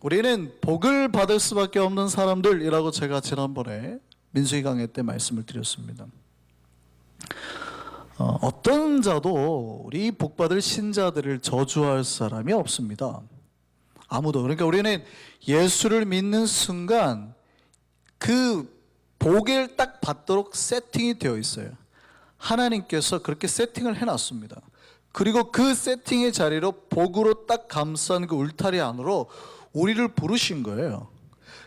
우리는 복을 받을 수밖에 없는 사람들이라고 제가 지난번에 민수기 강의 때 말씀을 드렸습니다. 어떤 자도 우리 복받을 신자들을 저주할 사람이 없습니다. 아무도. 그러니까 우리는 예수를 믿는 순간 그 복을 딱 받도록 세팅이 되어 있어요. 하나님께서 그렇게 세팅을 해놨습니다. 그리고 그 세팅의 자리로 복으로 딱 감싼 그 울타리 안으로 우리를 부르신 거예요.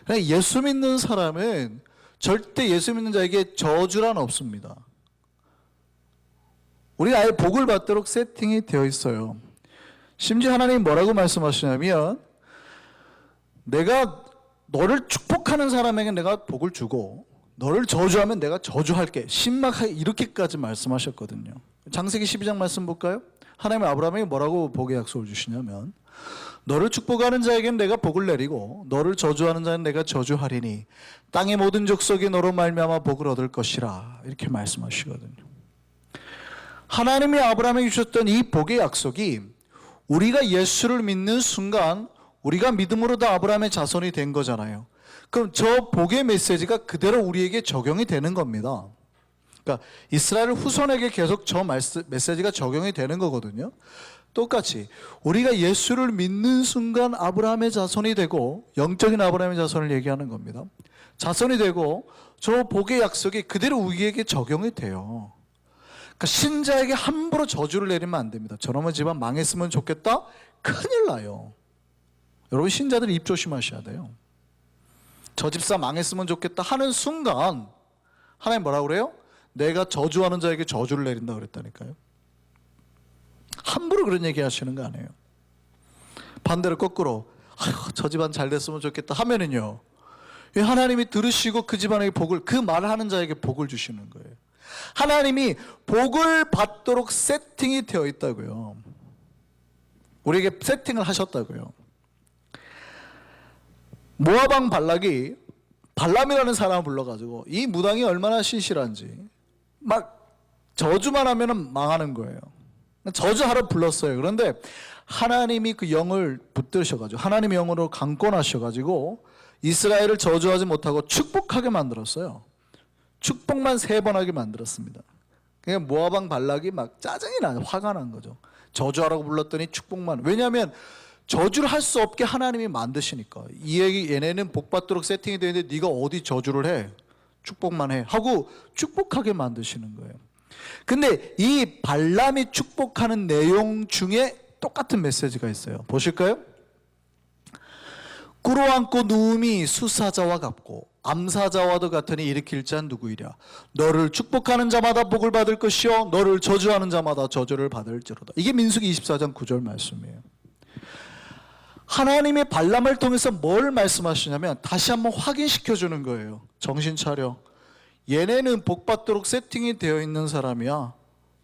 그러니까 예수 믿는 사람은 절대 예수 믿는 자에게 저주란 없습니다. 우리가 아예 복을 받도록 세팅이 되어 있어요. 심지어 하나님이 뭐라고 말씀하시냐면, 내가 너를 축복하는 사람에게 내가 복을 주고 너를 저주하면 내가 저주할게, 신막하게, 이렇게까지 말씀하셨거든요. 창세기 12장 말씀 볼까요? 하나님은 아브라함에게 뭐라고 복의 약속을 주시냐면, 너를 축복하는 자에게는 내가 복을 내리고 너를 저주하는 자는 내가 저주하리니 땅의 모든 족속이 너로 말미암아 복을 얻을 것이라, 이렇게 말씀하시거든요. 하나님이 아브라함에게 주셨던 이 복의 약속이 우리가 예수를 믿는 순간 우리가 믿음으로 다 아브라함의 자손이 된 거잖아요. 그럼 저 복의 메시지가 그대로 우리에게 적용이 되는 겁니다. 그러니까 이스라엘 후손에게 계속 저 메시지가 적용이 되는 거거든요. 똑같이 우리가 예수를 믿는 순간 아브라함의 자손이 되고, 영적인 아브라함의 자손을 얘기하는 겁니다. 자손이 되고 저 복의 약속이 그대로 우리에게 적용이 돼요. 그러니까 신자에게 함부로 저주를 내리면 안 됩니다. 저놈의 집안 망했으면 좋겠다? 큰일 나요. 여러분, 신자들 입 조심하셔야 돼요. 저 집사 망했으면 좋겠다 하는 순간 하나님 뭐라고 그래요? 내가 저주하는 자에게 저주를 내린다 그랬다니까요. 함부로 그런 얘기 하시는 거 아니에요. 반대로 거꾸로, 아이고 저 집안 잘 됐으면 좋겠다 하면은요, 하나님이 들으시고 그 집안에게 복을, 그 말을 하는 자에게 복을 주시는 거예요. 하나님이 복을 받도록 세팅이 되어 있다고요. 우리에게 세팅을 하셨다고요. 모압 왕 발락이 발람이라는 사람을 불러가지고 이 무당이 얼마나 신실한지 막 저주만 하면 망하는 거예요. 저주하러 불렀어요. 그런데 하나님이 그 영을 붙드셔가지고, 하나님의 영으로 강권하셔가지고 이스라엘을 저주하지 못하고 축복하게 만들었어요. 축복만 3번 하게 만들었습니다. 그러니까 모압 왕 발락이 막 짜증이 나요. 화가 난 거죠. 저주하라고 불렀더니 축복만. 왜냐하면 저주를 할 수 없게 하나님이 만드시니까. 얘네는 복 받도록 세팅이 되어 있는데 네가 어디 저주를 해? 축복만 해 하고 축복하게 만드시는 거예요. 근데 이 발람이 축복하는 내용 중에 똑같은 메시지가 있어요. 보실까요? 꿇어앉고 누움이 수사자와 같고 암사자와도 같으니 일으킬 자는 누구이랴. 너를 축복하는 자마다 복을 받을 것이요 너를 저주하는 자마다 저주를 받을지로다. 이게 민수기 24장 9절 말씀이에요. 하나님의 발람을 통해서 뭘 말씀하시냐면 다시 한번 확인시켜 주는 거예요. 정신 차려. 얘네는 복 받도록 세팅이 되어 있는 사람이야.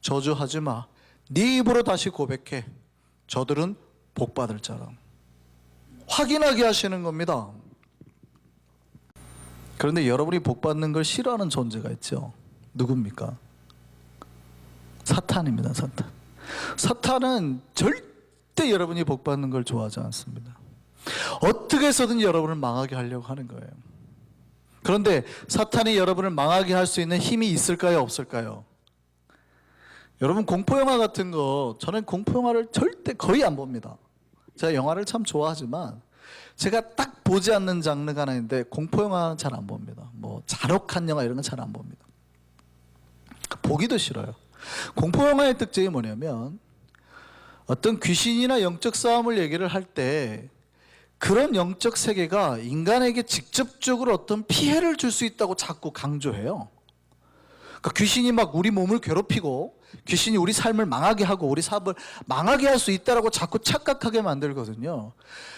저주하지 마. 네 입으로 다시 고백해. 저들은 복 받을 자라. 확인하게 하시는 겁니다. 그런데 여러분이 복 받는 걸 싫어하는 존재가 있죠. 누굽니까? 사탄입니다. 사탄. 사탄은 절대 여러분이 복 받는 걸 좋아하지 않습니다. 어떻게 해서든 여러분을 망하게 하려고 하는 거예요. 그런데 사탄이 여러분을 망하게 할 수 있는 힘이 있을까요? 없을까요? 여러분, 공포영화 같은 거, 저는 공포영화를 절대 거의 안 봅니다. 제가 영화를 참 좋아하지만 제가 딱 보지 않는 장르가 하나 있는데 공포영화는 잘 안 봅니다. 뭐 잔혹한 영화 이런 건 잘 안 봅니다. 보기도 싫어요. 공포영화의 특징이 뭐냐면 어떤 귀신이나 영적 싸움을 얘기를 할 때 그런 영적 세계가 인간에게 직접적으로 어떤 피해를 줄 수 있다고 자꾸 강조해요. 그러니까 귀신이 막 우리 몸을 괴롭히고 귀신이 우리 삶을 망하게 하고 우리 사업을 망하게 할 수 있다고 자꾸 착각하게 만들거든요.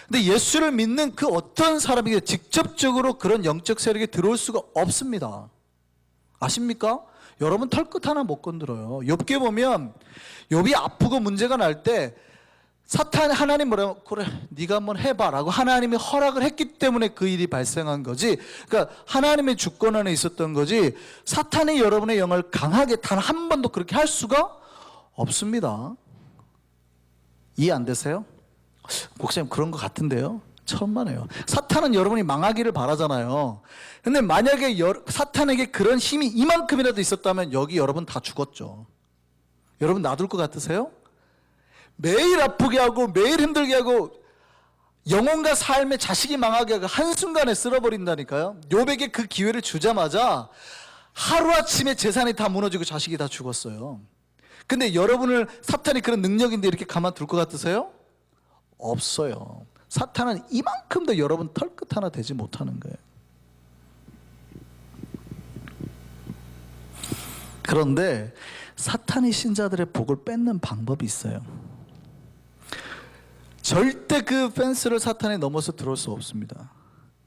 근데 예수를 믿는 그 어떤 사람에게 직접적으로 그런 영적 세력이 들어올 수가 없습니다. 아십니까? 여러분 털끝 하나 못 건드려요. 욥기 보면 욥이 아프고 문제가 날 때 사탄, 하나님 뭐라고, 그래 네가 한번 해봐 라고 하나님이 허락을 했기 때문에 그 일이 발생한 거지. 그러니까 하나님의 주권 안에 있었던 거지, 사탄이 여러분의 영을 강하게 단 한 번도 그렇게 할 수가 없습니다. 이해 안 되세요? 목사님 그런 것 같은데요? 처음 봐요. 사탄은 여러분이 망하기를 바라잖아요. 근데 만약에 사탄에게 그런 힘이 이만큼이라도 있었다면 여기 여러분 다 죽었죠. 여러분 놔둘 것 같으세요? 매일 아프게 하고 매일 힘들게 하고 영혼과 삶의 자식이 망하게 하고 한순간에 쓸어버린다니까요. 욥에게 그 기회를 주자마자 하루아침에 재산이 다 무너지고 자식이 다 죽었어요. 근데 여러분을 사탄이 그런 능력인데 이렇게 가만둘 것 같으세요? 없어요. 사탄은 이만큼도 여러분 털끝 하나 되지 못하는 거예요. 그런데 사탄이 신자들의 복을 뺏는 방법이 있어요. 절대 그 펜스를 사탄이 넘어서 들어올 수 없습니다.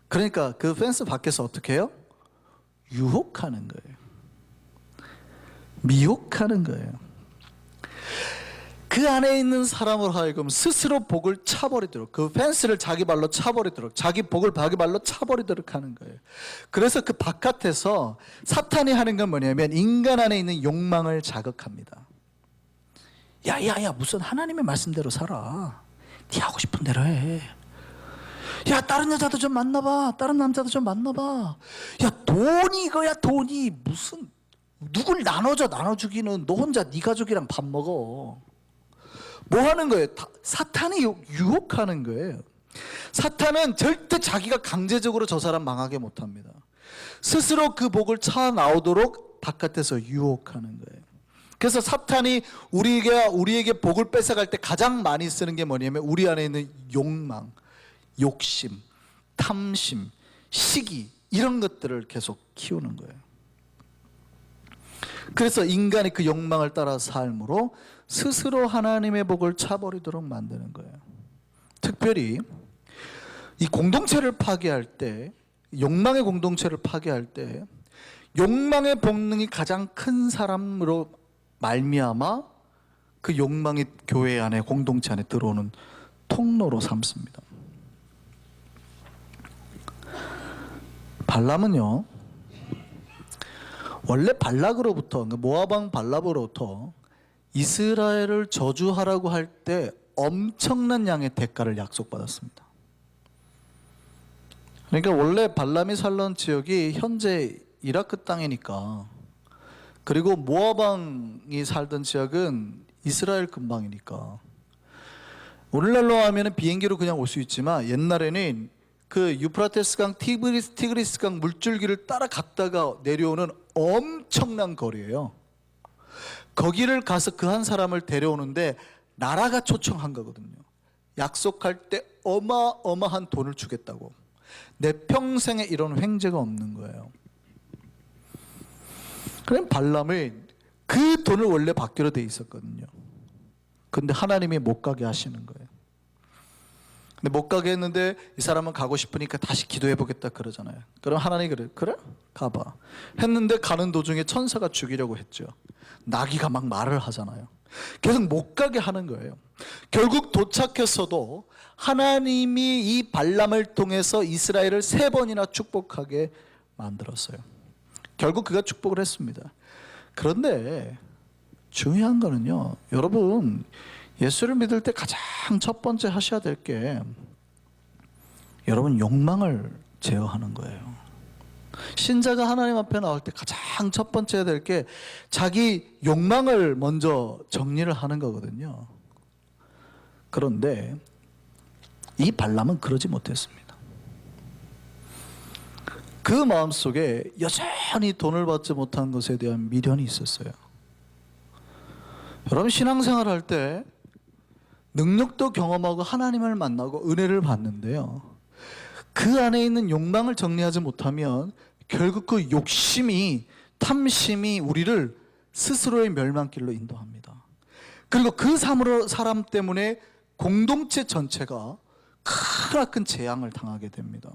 그러니까 그 펜스 밖에서 어떻게 해요? 유혹하는 거예요. 미혹하는 거예요. 그 안에 있는 사람으로 하여금 스스로 복을 차버리도록, 그 펜스를 자기 발로 차버리도록, 자기 복을 자기 발로 차버리도록 하는 거예요. 그래서 그 바깥에서 사탄이 하는 건 뭐냐면 인간 안에 있는 욕망을 자극합니다. 야야야, 무슨 하나님의 말씀대로 살아. 네 하고 싶은 대로 해. 야, 다른 여자도 좀 만나봐. 다른 남자도 좀 만나봐. 야, 돈이 이거야, 돈이. 무슨 누굴 나눠주기는 너 혼자 네 가족이랑 밥 먹어. 뭐 하는 거예요? 사탄이 유혹하는 거예요. 사탄은 절대 자기가 강제적으로 저 사람 망하게 못합니다. 스스로 그 복을 차 나오도록 바깥에서 유혹하는 거예요. 그래서 사탄이 우리에게 복을 뺏어갈 때 가장 많이 쓰는 게 뭐냐면 우리 안에 있는 욕망, 욕심, 탐심, 시기, 이런 것들을 계속 키우는 거예요. 그래서 인간이 그 욕망을 따라 삶으로 스스로 하나님의 복을 차버리도록 만드는 거예요. 특별히 이 공동체를 파괴할 때, 욕망의 공동체를 파괴할 때 욕망의 본능이 가장 큰 사람으로 말미암아 그 욕망이 교회 안에, 공동체 안에 들어오는 통로로 삼습니다. 발람은요, 원래 발락으로부터, 모압왕 발람으로부터 이스라엘을 저주하라고 할 때 엄청난 양의 대가를 약속받았습니다. 그러니까 원래 발람이 살던 지역이 현재 이라크 땅이니까, 그리고 모압왕이 살던 지역은 이스라엘 근방이니까, 오늘날로 하면 비행기로 그냥 올 수 있지만 옛날에는 그 유프라테스강, 티그리스강 물줄기를 따라갔다가 내려오는 엄청난 거리예요. 거기를 가서 그 한 사람을 데려오는데 나라가 초청한 거거든요. 약속할 때 어마어마한 돈을 주겠다고. 내 평생에 이런 횡재가 없는 거예요. 그럼 발람이 그 돈을 원래 받기로 돼 있었거든요. 근데 하나님이 못 가게 하시는 거예요. 근데 못 가게 했는데 이 사람은 가고 싶으니까 다시 기도해 보겠다 그러잖아요. 그럼 하나님이 그래 가봐 했는데 가는 도중에 천사가 죽이려고 했죠. 나귀가 막 말을 하잖아요. 계속 못 가게 하는 거예요. 결국 도착했어도 하나님이 이 발람을 통해서 이스라엘을 3번이나 축복하게 만들었어요. 결국 그가 축복을 했습니다. 그런데 중요한 거는요, 여러분 예수를 믿을 때 가장 첫 번째 하셔야 될 게 여러분 욕망을 제어하는 거예요. 신자가 하나님 앞에 나올 때 가장 첫 번째 해야 될 게 자기 욕망을 먼저 정리를 하는 거거든요. 그런데 이 발람은 그러지 못했습니다. 그 마음속에 여전히 돈을 받지 못한 것에 대한 미련이 있었어요. 여러분 신앙생활 할 때 능력도 경험하고 하나님을 만나고 은혜를 받는데요, 그 안에 있는 욕망을 정리하지 못하면 결국 그 욕심이, 탐심이 우리를 스스로의 멸망길로 인도합니다. 그리고 그 사람 때문에 공동체 전체가 크나큰 재앙을 당하게 됩니다.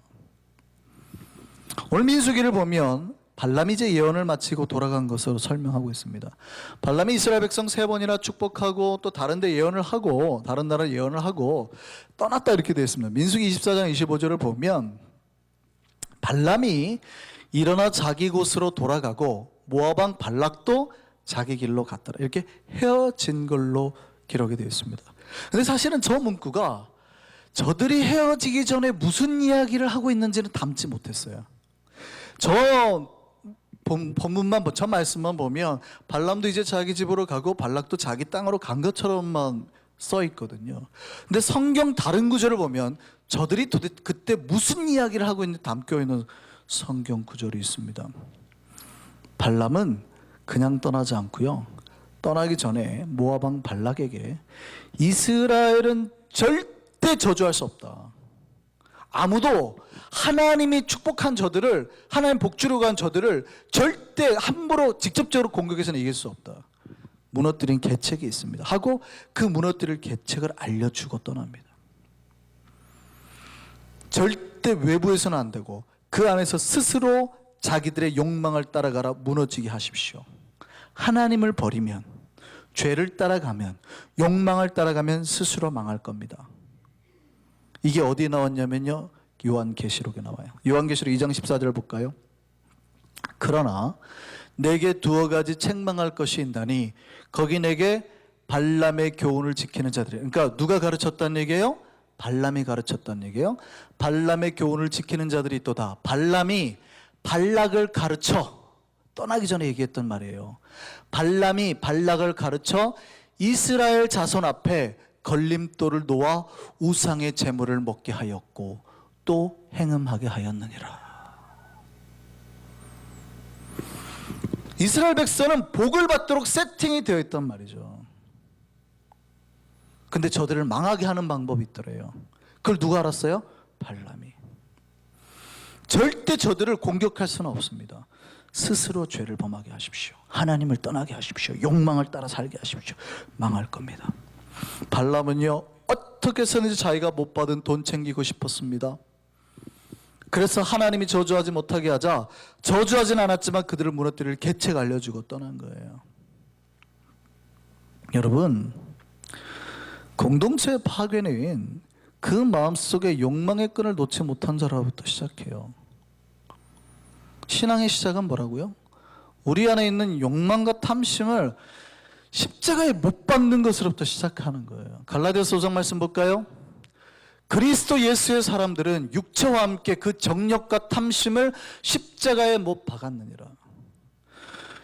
오늘 민수기를 보면 발람이 이제 예언을 마치고 돌아간 것으로 설명하고 있습니다. 발람이 이스라엘 백성 3번이나 축복하고 또 다른 데 예언을 하고 다른 나라 예언을 하고 떠났다 이렇게 되어 있습니다. 민수기 24장 25절을 보면 발람이 일어나 자기 곳으로 돌아가고 모압왕 발락도 자기 길로 갔더라, 이렇게 헤어진 걸로 기록이 되어 있습니다. 근데 사실은 저 문구가 저들이 헤어지기 전에 무슨 이야기를 하고 있는지는 담지 못했어요. 저 본문만, 저 말씀만 보면 발람도 이제 자기 집으로 가고 발락도 자기 땅으로 간 것처럼만 써 있거든요. 근데 성경 다른 구절을 보면 저들이 도대체 그때 무슨 이야기를 하고 있는지 담겨 있는 성경 구절이 있습니다. 발람은 그냥 떠나지 않고요, 떠나기 전에 모압 왕 발락에게 이스라엘은 절대 저주할 수 없다. 아무도 하나님이 축복한 저들을, 하나님 복주로 간 저들을 절대 함부로 직접적으로 공격해서는 이길 수 없다. 무너뜨린 계책이 있습니다 하고 그 무너뜨릴 계책을 알려주고 떠납니다. 절대 외부에서는 안 되고 그 안에서 스스로 자기들의 욕망을 따라가라 무너지게 하십시오. 하나님을 버리면, 죄를 따라가면, 욕망을 따라가면 스스로 망할 겁니다. 이게 어디에 나왔냐면요, 요한계시록에 나와요. 요한계시록 2장 14절 볼까요? 그러나 내게 두어 가지 책망할 것이 있나니 거기 내게 발람의 교훈을 지키는 자들이, 그러니까 누가 가르쳤다는 얘기예요? 발람이 가르쳤다는 얘기예요. 발람의 교훈을 지키는 자들이 있도다. 발람이 발락을 가르쳐, 떠나기 전에 얘기했던 말이에요. 발람이 발락을 가르쳐 이스라엘 자손 앞에 걸림돌을 놓아 우상의 제물을 먹게 하였고 또 행음하게 하였느니라. 이스라엘 백성은 복을 받도록 세팅이 되어 있단 말이죠. 근데 저들을 망하게 하는 방법이 있더래요. 그걸 누가 알았어요? 발람이. 절대 저들을 공격할 수는 없습니다. 스스로 죄를 범하게 하십시오. 하나님을 떠나게 하십시오. 욕망을 따라 살게 하십시오. 망할 겁니다. 발람은요, 어떻게 해서든지 자기가 못 받은 돈 챙기고 싶었습니다. 그래서 하나님이 저주하지 못하게 하자, 저주하진 않았지만 그들을 무너뜨릴 계책 알려주고 떠난 거예요. 여러분, 공동체의 파괴는 그 마음속에 욕망의 끈을 놓지 못한 자로부터 시작해요. 신앙의 시작은 뭐라고요? 우리 안에 있는 욕망과 탐심을 십자가에 못 박는 것으로부터 시작하는 거예요. 갈라디아서 5장 말씀 볼까요? 그리스도 예수의 사람들은 육체와 함께 그 정욕과 탐심을 십자가에 못 박았느니라.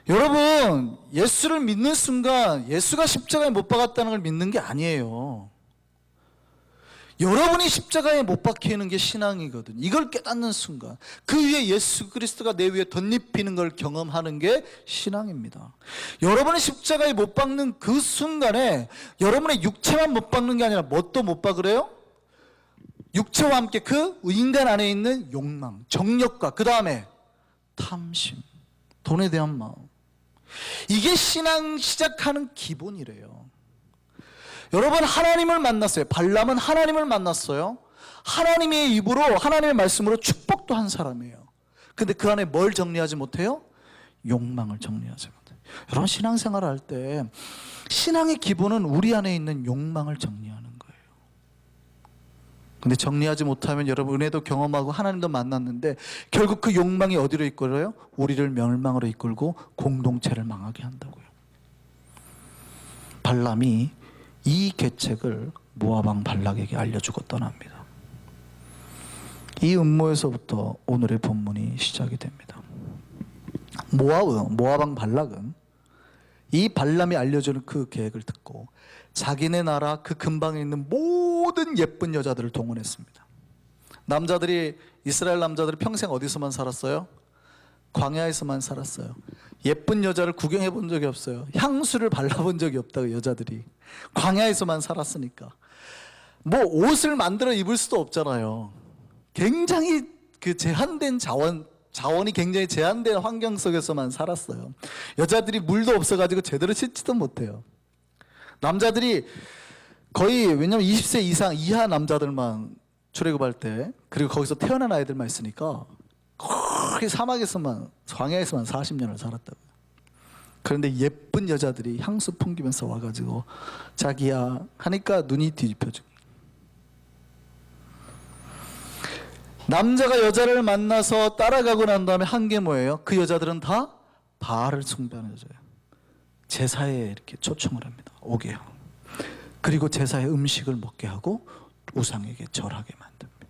여러분, 예수를 믿는 순간 예수가 십자가에 못 박았다는 걸 믿는 게 아니에요. 여러분이 십자가에 못 박히는 게 신앙이거든요. 이걸 깨닫는 순간 그 위에 예수 그리스도가 내 위에 덧입히는 걸 경험하는 게 신앙입니다. 여러분이 십자가에 못 박는 그 순간에 여러분의 육체만 못 박는 게 아니라 뭣도 못 박으래요? 육체와 함께 그 인간 안에 있는 욕망, 정욕과 그 다음에 탐심, 돈에 대한 마음, 이게 신앙 시작하는 기본이래요. 여러분, 하나님을 만났어요. 발람은 하나님을 만났어요. 하나님의 입으로, 하나님의 말씀으로 축복도 한 사람이에요. 근데 그 안에 뭘 정리하지 못해요? 욕망을 정리하지 못해요. 여러분, 신앙생활을 할 때 신앙의 기본은 우리 안에 있는 욕망을 정리하는 거예요. 근데 정리하지 못하면 여러분, 은혜도 경험하고 하나님도 만났는데 결국 그 욕망이 어디로 이끌어요? 우리를 멸망으로 이끌고 공동체를 망하게 한다고요. 발람이 이 계책을 모압 왕 발락에게 알려주고 떠납니다. 이 음모에서부터 오늘의 본문이 시작이 됩니다. 모압 왕 발락은 이 발람이 알려주는 그 계획을 듣고 자기네 나라 그 근방에 있는 모든 예쁜 여자들을 동원했습니다. 남자들이, 이스라엘 남자들이 평생 어디서만 살았어요? 광야에서만 살았어요. 예쁜 여자를 구경해 본 적이 없어요. 향수를 발라본 적이 없다고, 여자들이. 광야에서만 살았으니까. 뭐 옷을 만들어 입을 수도 없잖아요. 굉장히 그 제한된 자원이 굉장히 제한된 환경 속에서만 살았어요. 여자들이 물도 없어가지고 제대로 씻지도 못해요. 남자들이 거의, 왜냐면 20세 이하 남자들만 출애굽할 때, 그리고 거기서 태어난 아이들만 있으니까 거의 사막에서만, 광야에서만 40년을 살았다고요. 그런데 예쁜 여자들이 향수 풍기면서 와가지고 자기야 하니까 눈이 뒤집혀지고, 남자가 여자를 만나서 따라가고 난 다음에 한 게 뭐예요? 그 여자들은 다 바알을 숭배하는 여자예요. 제사에 이렇게 초청을 합니다. 오게 하고, 그리고 제사의 음식을 먹게 하고 우상에게 절하게 만듭니다.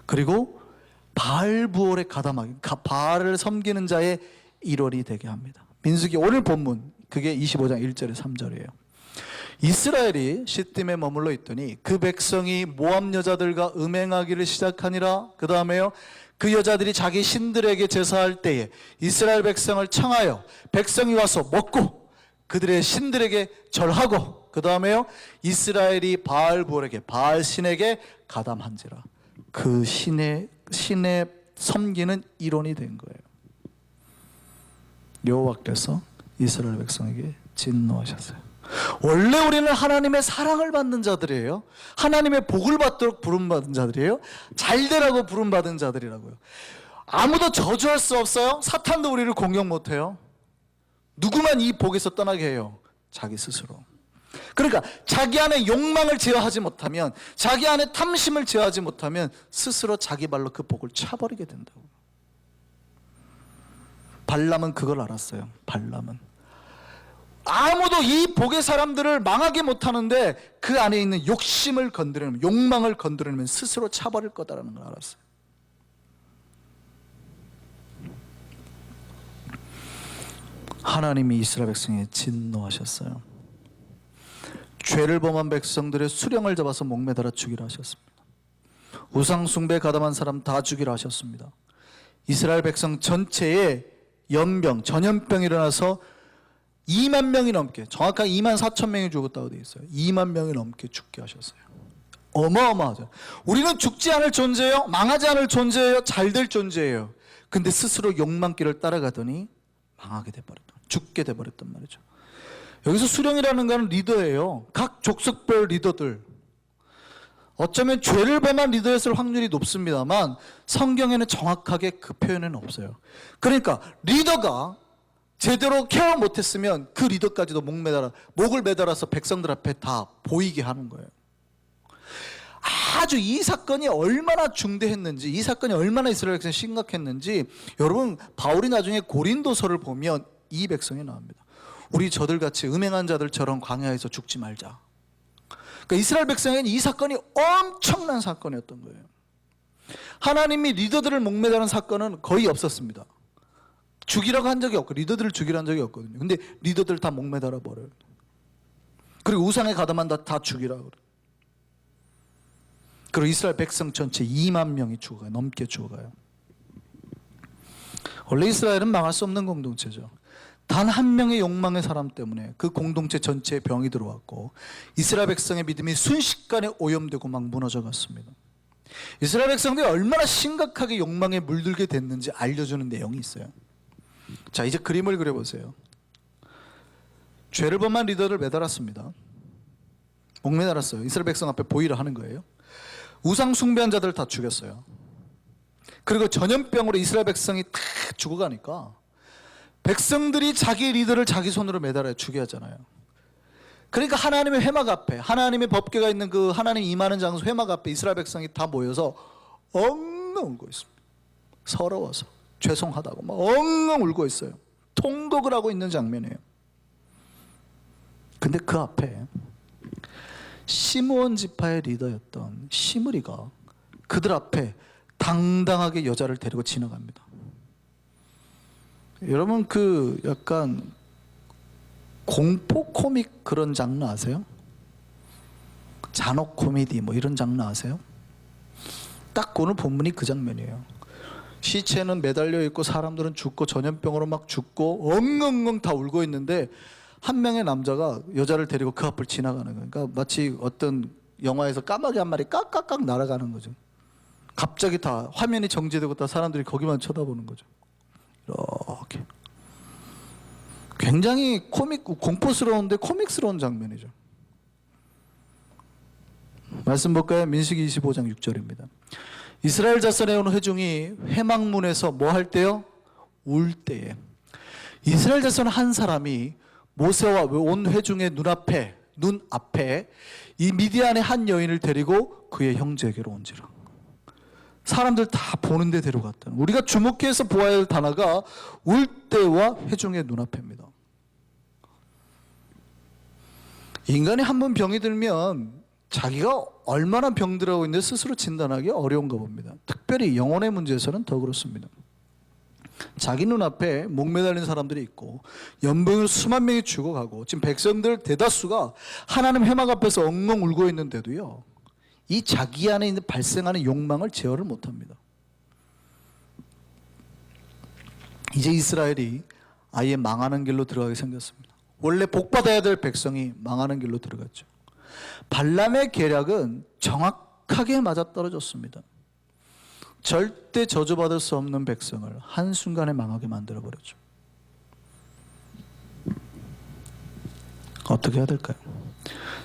그리고 바알 부월에 가담하게, 바알을 섬기는 자의 일원이 되게 합니다. 민수기 오늘 본문 그게 25장 1절에 3절이에요. 이스라엘이 시딤에 머물러 있더니 그 백성이 모압 여자들과 음행하기를 시작하니라. 그 다음에요, 그 여자들이 자기 신들에게 제사할 때에 이스라엘 백성을 청하여 백성이 와서 먹고 그들의 신들에게 절하고, 그 다음에요, 이스라엘이 바알 부월에게, 바알 신에게 가담한지라. 그 신의 섬기는 일원이 된 거예요. 여호와께서 이스라엘 백성에게 진노하셨어요. 원래 우리는 하나님의 사랑을 받는 자들이에요. 하나님의 복을 받도록 부름받은 자들이에요. 잘되라고 부름받은 자들이라고요. 아무도 저주할 수 없어요. 사탄도 우리를 공격 못해요. 누구만 이 복에서 떠나게 해요? 자기 스스로. 그러니까 자기 안에 욕망을 제어하지 못하면, 자기 안에 탐심을 제어하지 못하면 스스로 자기 발로 그 복을 차버리게 된다고. 발람은 그걸 알았어요. 발람은 아무도 이 복의 사람들을 망하게 못하는데 그 안에 있는 욕심을 건드리면, 욕망을 건드리면 스스로 차버릴 거다라는 걸 알았어요. 하나님이 이스라엘 백성에 진노하셨어요. 죄를 범한 백성들의 수령을 잡아서 목매달아 죽이라 하셨습니다. 우상 숭배에 가담한 사람 다 죽이라 하셨습니다. 이스라엘 백성 전체에 연병, 전염병이 일어나서 2만 명이 넘게, 정확하게 2만 4천 명이 죽었다고 되어 있어요. 2만 명이 넘게 죽게 하셨어요. 어마어마하죠. 우리는 죽지 않을 존재예요. 망하지 않을 존재예요. 잘될 존재예요. 근데 스스로 욕망길을 따라가더니 망하게 돼버렸다. 죽게 돼버렸단 말이죠. 여기서 수령이라는 것은 리더예요. 각 족속별 리더들. 어쩌면 죄를 범한 리더였을 확률이 높습니다만 성경에는 정확하게 그 표현은 없어요. 그러니까 리더가 제대로 케어 못했으면 그 리더까지도 목을 매달아서 백성들 앞에 다 보이게 하는 거예요. 아주 이 사건이 얼마나 중대했는지, 이 사건이 얼마나 이스라엘 백성이 심각했는지, 여러분 바울이 나중에 고린도서를 보면 이 백성이 나옵니다. 우리 저들같이 음행한 자들처럼 광야에서 죽지 말자. 그러니까 이스라엘 백성에게는 이 사건이 엄청난 사건이었던 거예요. 하나님이 리더들을 목매다는 사건은 거의 없었습니다. 죽이라고 한 적이 없고, 리더들을 죽이라는 적이 없거든요. 근데 리더들 다 목매달아 버려요. 그리고 우상에 가담한다, 다 죽이라 그래요. 그리고 이스라엘 백성 전체 2만 명이 죽어가요. 넘게 죽어가요. 원래 이스라엘은 망할 수 없는 공동체죠. 단 한 명의 욕망의 사람 때문에 그 공동체 전체에 병이 들어왔고, 이스라엘 백성의 믿음이 순식간에 오염되고 막 무너져 갔습니다. 이스라엘 백성들이 얼마나 심각하게 욕망에 물들게 됐는지 알려주는 내용이 있어요. 자, 이제 그림을 그려보세요. 죄를 범한 리더를 매달았습니다. 목매달았어요. 이스라엘 백성 앞에 보이라 하는 거예요. 우상 숭배한 자들 다 죽였어요. 그리고 전염병으로 이스라엘 백성이 다 죽어가니까 백성들이 자기 리더를 자기 손으로 매달아야 죽여야 하잖아요. 그러니까 하나님의 회막 앞에, 하나님의 법궤가 있는 그 하나님 임하는 장소 회막 앞에 이스라엘 백성이 다 모여서 엉엉 울고 있습니다. 서러워서, 죄송하다고 막 엉엉 울고 있어요. 통곡을 하고 있는 장면이에요. 근데 그 앞에 시므온 지파의 리더였던 시므리가 그들 앞에 당당하게 여자를 데리고 지나갑니다. 여러분 그 약간 공포 코믹 그런 장르 아세요? 잔혹 코미디 뭐 이런 장르 아세요? 딱 오늘 본문이 그 장면이에요. 시체는 매달려 있고 사람들은 죽고 전염병으로 막 죽고 엉엉엉 다 울고 있는데 한 명의 남자가 여자를 데리고 그 앞을 지나가는 거예요. 그러니까 마치 어떤 영화에서 까마귀 한 마리 깍깍깍 날아가는 거죠. 갑자기 다 화면이 정지되고 다 사람들이 거기만 쳐다보는 거죠. 이렇게 굉장히 공포스러운데 코믹스러운 장면이죠. 말씀 볼까요? 민수기 25장 6절입니다. 이스라엘 자손의 온 회중이 회막문에서 뭐 할 때요? 울 때에 이스라엘 자손 한 사람이 모세와 온 회중의 눈 앞에 이 미디안의 한 여인을 데리고 그의 형제에게로 온지라. 사람들 다 보는데 데려갔다. 우리가 주목해서 보아야 할 단어가 울 때와 회중의 눈앞입니다. 인간이 한 번 병이 들면 자기가 얼마나 병들어하고 있는데 스스로 진단하기 어려운가 봅니다. 특별히 영혼의 문제에서는 더 그렇습니다. 자기 눈앞에 목매달린 사람들이 있고 연병으로 수만 명이 죽어가고 지금 백성들 대다수가 하나님 회막 앞에서 엉엉 울고 있는데도요, 이 자기 안에 있는 발생하는 욕망을 제어를 못합니다. 이제 이스라엘이 아예 망하는 길로 들어가게 생겼습니다. 원래 복받아야 될 백성이 망하는 길로 들어갔죠. 발람의 계략은 정확하게 맞아떨어졌습니다. 절대 저주받을 수 없는 백성을 한순간에 망하게 만들어버렸죠. 어떻게 해야 될까요?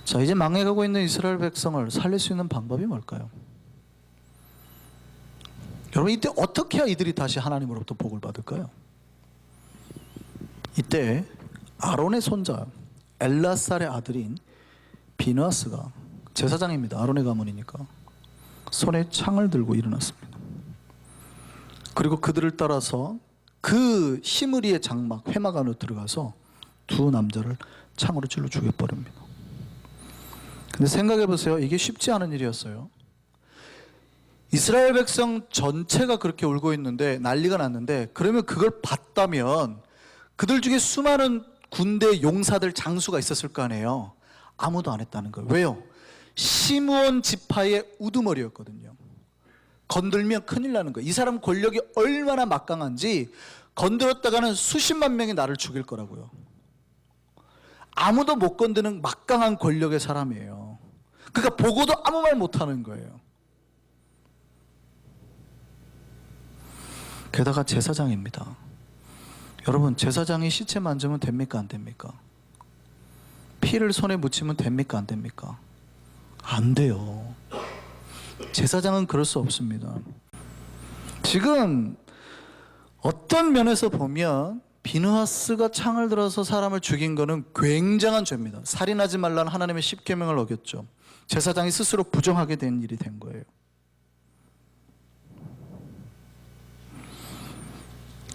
자, 이제 망해가고 있는 이스라엘 백성을 살릴 수 있는 방법이 뭘까요? 여러분, 이때 어떻게 해야 이들이 다시 하나님으로부터 복을 받을까요? 이때 아론의 손자 엘라살의 아들인 비느하스가, 제사장입니다. 아론의 가문이니까, 손에 창을 들고 일어났습니다. 그리고 그들을 따라서 그 히므리의 장막 회막 안으로 들어가서 두 남자를 창으로 찔러 죽여버립니다. 근데 생각해 보세요. 이게 쉽지 않은 일이었어요. 이스라엘 백성 전체가 그렇게 울고 있는데, 난리가 났는데, 그러면 그걸 봤다면 그들 중에 수많은 군대 용사들, 장수가 있었을 거 아니에요. 아무도 안 했다는 거예요. 왜요? 시므온 지파의 우두머리였거든요. 건들면 큰일 나는 거예요. 이 사람 권력이 얼마나 막강한지, 건드렸다가는 수십만 명이 나를 죽일 거라고요. 아무도 못 건드는 막강한 권력의 사람이에요. 그러니까 보고도 아무 말 못하는 거예요. 게다가 제사장입니다. 여러분, 제사장이 시체 만지면 됩니까? 안 됩니까? 피를 손에 묻히면 됩니까? 안 됩니까? 안 돼요. 제사장은 그럴 수 없습니다. 지금 어떤 면에서 보면 비느하스가 창을 들어서 사람을 죽인 것은 굉장한 죄입니다. 살인하지 말라는 하나님의 십계명을 어겼죠. 제사장이 스스로 부정하게 된 일이 된 거예요.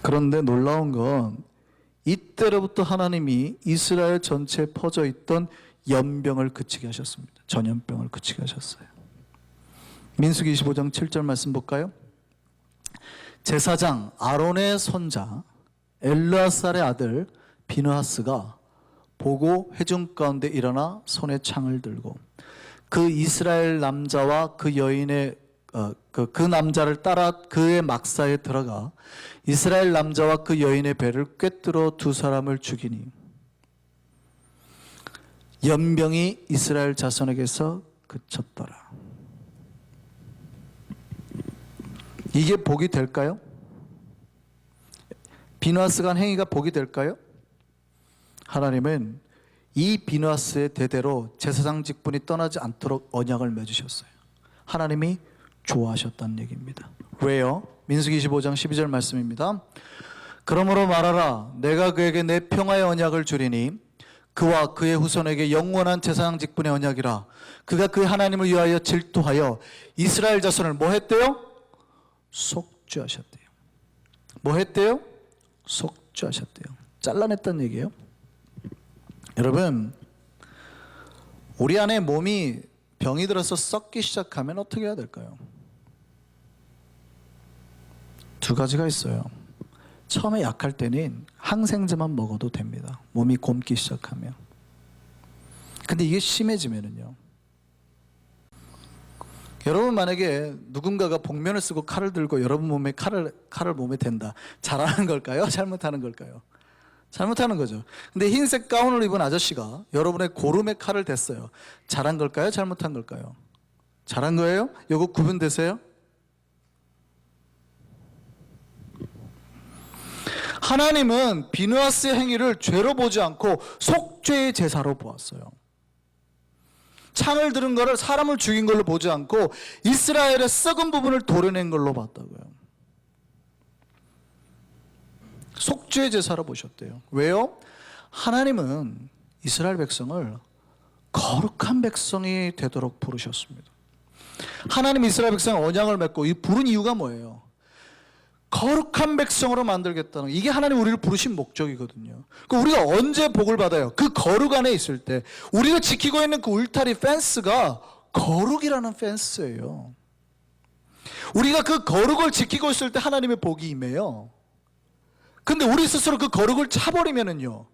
그런데 놀라운 건 이때로부터 하나님이 이스라엘 전체에 퍼져 있던 연병을 그치게 하셨습니다. 전염병을 그치게 하셨어요. 민수기 25장 7절 말씀 볼까요? 제사장 아론의 손자 엘르아살의 아들 비느하스가 보고 회중 가운데 일어나 손에 창을 들고 그 이스라엘 남자와 그 여인의 그 남자를 따라 그의 막사에 들어가 이스라엘 남자와 그 여인의 배를 꿰뚫어 두 사람을 죽이니 연병이 이스라엘 자손에게서 그쳤더라. 이게 복이 될까요? 비느하스가 한 행위가 복이 될까요? 하나님은 이 비느하스의 대대로 제사장 직분이 떠나지 않도록 언약을 맺으셨어요. 하나님이 좋아하셨다는 얘기입니다. 왜요? 민수기 25장 12절 말씀입니다. 그러므로 말하라. 내가 그에게 내 평화의 언약을 주리니 그와 그의 후손에게 영원한 제사장 직분의 언약이라. 그가 그 하나님을 위하여 질투하여 이스라엘 자손을 뭐 했대요? 속죄하셨대요. 뭐 했대요? 속죄하셨대요. 잘라냈다는 얘기예요. 여러분, 우리 안에 몸이 병이 들어서 썩기 시작하면 어떻게 해야 될까요? 두 가지가 있어요. 처음에 약할 때는 항생제만 먹어도 됩니다. 몸이 곪기 시작하면. 근데 이게 심해지면은요, 여러분 만약에 누군가가 복면을 쓰고 칼을 들고 여러분 몸에 칼을 몸에 댄다. 잘하는 걸까요? 잘못하는 걸까요? 잘못하는 거죠. 근데 흰색 가운을 입은 아저씨가 여러분의 고름에 칼을 댔어요. 잘한 걸까요? 잘못한 걸까요? 잘한 거예요? 이거 구분되세요? 하나님은 비느하스의 행위를 죄로 보지 않고 속죄의 제사로 보았어요. 창을 들은 거를 사람을 죽인 걸로 보지 않고 이스라엘의 썩은 부분을 도려낸 걸로 봤다고요. 속죄의 제사로 보셨대요. 왜요? 하나님은 이스라엘 백성을 거룩한 백성이 되도록 부르셨습니다. 하나님 이스라엘 백성의 언약을 맺고 부른 이유가 뭐예요? 거룩한 백성으로 만들겠다는, 이게 하나님 우리를 부르신 목적이거든요. 우리가 언제 복을 받아요? 그 거룩 안에 있을 때. 우리가 지키고 있는 그 울타리 펜스가 거룩이라는 펜스예요. 우리가 그 거룩을 지키고 있을 때 하나님의 복이 임해요. 근데 우리 스스로 그 거룩을 차버리면은요,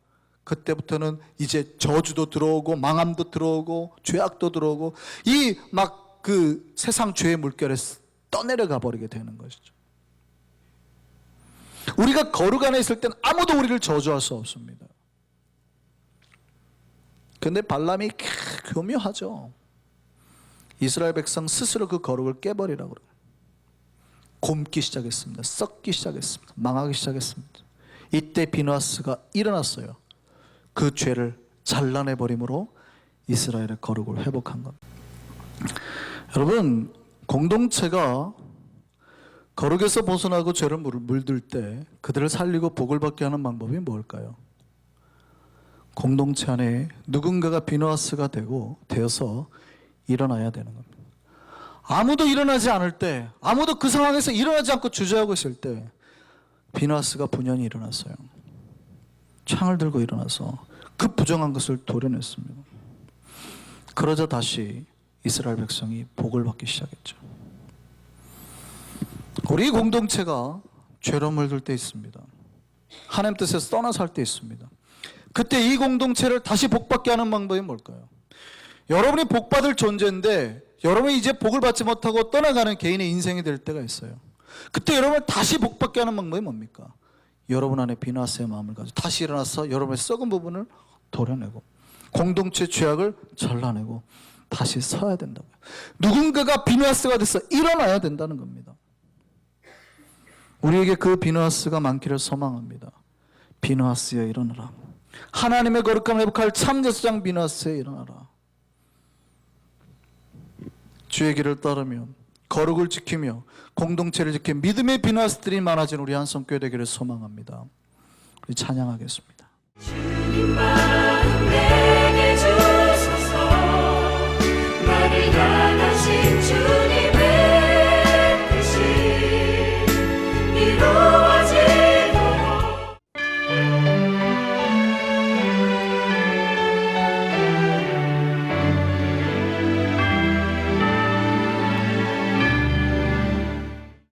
그때부터는 이제 저주도 들어오고 망함도 들어오고 죄악도 들어오고 이 막 그 세상 죄의 물결에 떠내려가 버리게 되는 것이죠. 우리가 거룩 안에 있을 때는 아무도 우리를 저주할 수 없습니다. 근데 발람이 교묘하죠. 이스라엘 백성 스스로 그 거룩을 깨버리라고 그래요. 곪기 시작했습니다. 썩기 시작했습니다. 망하기 시작했습니다. 이때 비누아스가 일어났어요. 그 죄를 잘라내버림으로 이스라엘의 거룩을 회복한 겁니다. 여러분, 공동체가 거룩에서 벗어나고 죄를 물들 때 그들을 살리고 복을 받게 하는 방법이 뭘까요? 공동체 안에 누군가가 비누아스가 되어서 일어나야 되는 겁니다. 아무도 일어나지 않을 때, 아무도 그 상황에서 일어나지 않고 주저하고 있을 때 비누아스가 분연히 일어났어요. 창을 들고 일어나서 그 부정한 것을 도려냈습니다. 그러자 다시 이스라엘 백성이 복을 받기 시작했죠. 우리 공동체가 죄로 물들 때 있습니다. 하나님 뜻에서 떠나서 할 때 있습니다. 그때 이 공동체를 다시 복받게 하는 방법이 뭘까요? 여러분이 복받을 존재인데 여러분이 이제 복을 받지 못하고 떠나가는 개인의 인생이 될 때가 있어요. 그때 여러분을 다시 복받게 하는 방법이 뭡니까? 여러분 안에 비누아스의 마음을 가지고 다시 일어나서 여러분의 썩은 부분을 도려내고 공동체 죄악을 잘라내고 다시 서야 된다고요. 누군가가 비누아스가 돼서 일어나야 된다는 겁니다. 우리에게 그 비누아스가 많기를 소망합니다. 비누아스여 일어나라. 하나님의 거룩함을 회복할 참제사장 비누아스여 일어나라. 주의 길을 따르며 거룩을 지키며 공동체를 지키며 믿음의 비누아스들이 많아진 우리 한성교회 되기를 소망합니다. 우리 찬양하겠습니다. 주님만 내